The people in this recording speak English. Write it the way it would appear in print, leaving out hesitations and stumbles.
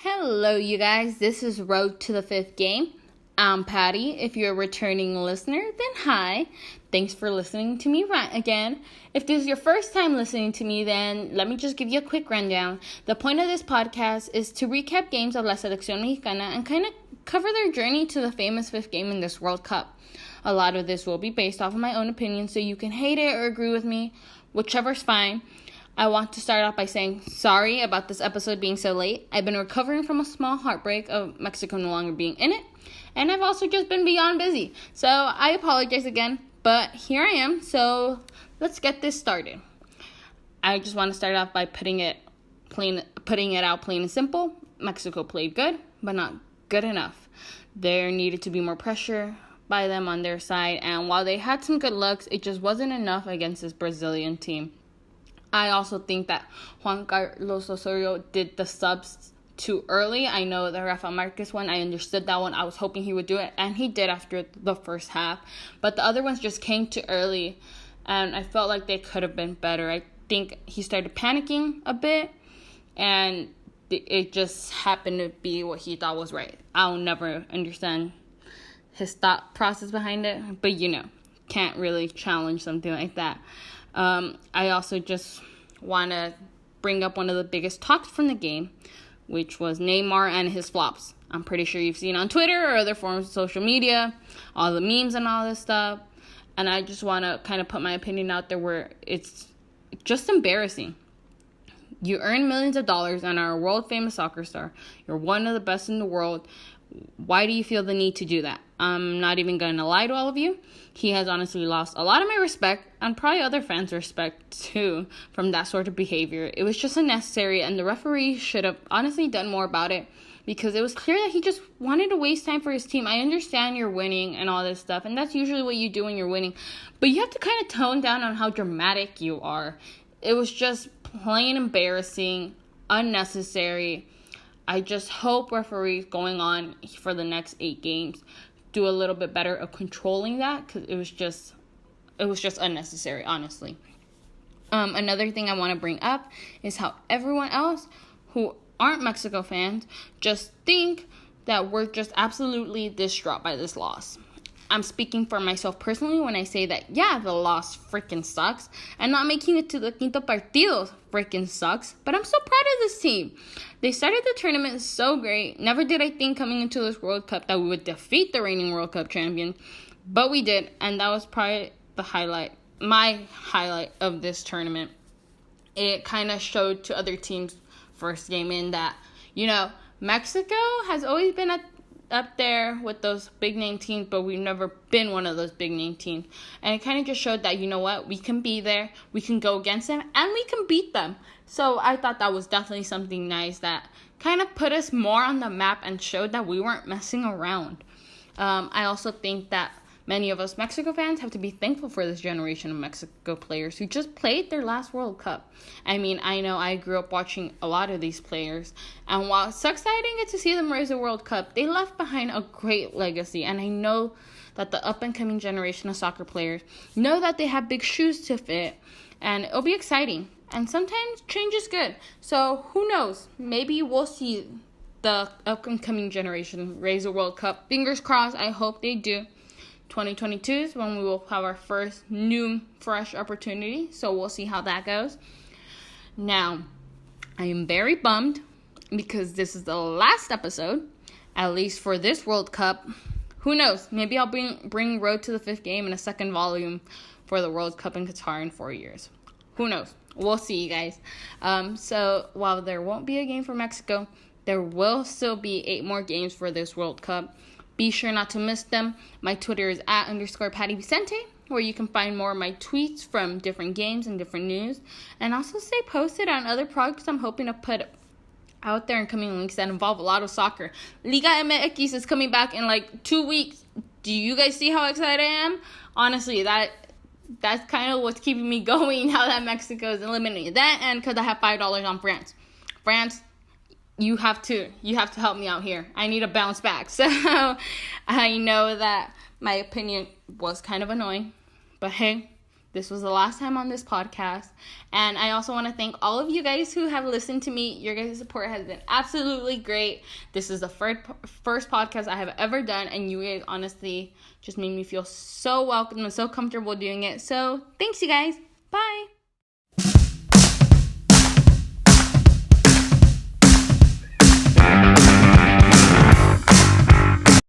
Hello, you guys. This is Road to the Fifth Game. I'm Patty. If you're a returning listener, then hi. Thanks for listening to me rant again. If this is your first time listening to me, then let me just give you a quick rundown. The point of this podcast is to recap games of La Seleccion Mexicana and kind of cover their journey to the famous fifth game in this World Cup. A lot of this will be based off of my own opinion, so you can hate it or agree with me, whichever's fine. I want to start off by saying sorry about this episode being so late. I've been recovering from a small heartbreak of Mexico no longer being in it, and I've also just been beyond busy. So I apologize again, but here I am, so let's get this started. I just want to start off by putting it out plain and simple. Mexico played good, but not good enough. There needed to be more pressure by them on their side, and while they had some good looks, it just wasn't enough against this Brazilian team. I also think that Juan Carlos Osorio did the subs too early. I know the Rafa Marquez one, I understood that one. I was hoping he would do it, and he did after the first half. But the other ones just came too early, and I felt like they could have been better. I think he started panicking a bit, and it just happened to be what he thought was right. I'll never understand his thought process behind it, but can't really challenge something like that. I also just want to bring up one of the biggest talks from the game, which was Neymar and his flops. I'm pretty sure you've seen on Twitter or other forms of social media, all the memes and all this stuff. And I just want to kind of put my opinion out there where it's just embarrassing. You earn millions of dollars and are a world-famous soccer star. You're one of the best in the world. Why do you feel the need to do that? I'm not even going to lie to all of you. He has honestly lost a lot of my respect, and probably other fans' respect too, from that sort of behavior. It was just unnecessary, and the referee should have honestly done more about it, because it was clear that he just wanted to waste time for his team. I understand you're winning and all this stuff, and that's usually what you do when you're winning, but you have to kind of tone down on how dramatic you are. It was just plain embarrassing, unnecessary. I just hope referees going on for the next 8 games do a little bit better of controlling that, because it was just unnecessary, honestly. Another thing I want to bring up is how everyone else who aren't Mexico fans just think that we're just absolutely distraught by this loss. I'm speaking for myself personally when I say that, the loss freaking sucks, and not making it to the quinto partido freaking sucks, but I'm so proud of this team. They started the tournament so great. Never did I think coming into this World Cup that we would defeat the reigning World Cup champion, but we did, and that was probably my highlight of this tournament. It kind of showed to other teams first game in that, Mexico has always been up there with those big name teams, but we've never been one of those big name teams. And it kind of just showed that, we can be there, we can go against them, and we can beat them. So I thought that was definitely something nice that kind of put us more on the map and showed that we weren't messing around. I also think that many of us Mexico fans have to be thankful for this generation of Mexico players who just played their last World Cup. I mean, I know I grew up watching a lot of these players, and while it sucks that I didn't get to see them raise a World Cup, they left behind a great legacy, and I know that the up-and-coming generation of soccer players know that they have big shoes to fit, and it'll be exciting. And sometimes change is good, so who knows? Maybe we'll see the up-and-coming generation raise a World Cup. Fingers crossed, I hope they do. 2022 is when we will have our first new, fresh opportunity. So we'll see how that goes. Now, I am very bummed because this is the last episode, at least for this World Cup. Who knows? Maybe I'll bring Road to the Fifth Game in a second volume for the World Cup in Qatar in 4 years. Who knows? We'll see, you guys. So while there won't be a game for Mexico, there will still be 8 more games for this World Cup. Be sure not to miss them. My Twitter is @_Patty Vicente, where you can find more of my tweets from different games and different news. And also stay posted on other projects I'm hoping to put out there in coming weeks that involve a lot of soccer. Liga MX is coming back in 2 weeks. Do you guys see how excited I am? Honestly, that's kind of what's keeping me going now that Mexico is eliminated. That, and because I have $5 on France. France, you have to help me out here. I need a bounce back. So I know that my opinion was kind of annoying, but hey, This was the last time on this podcast. And I also want to thank all of you guys who have listened to me. Your guys' support has been absolutely great. This is the first podcast I have ever done, and you guys honestly just made me feel so welcome and so comfortable doing it. So thanks, you guys.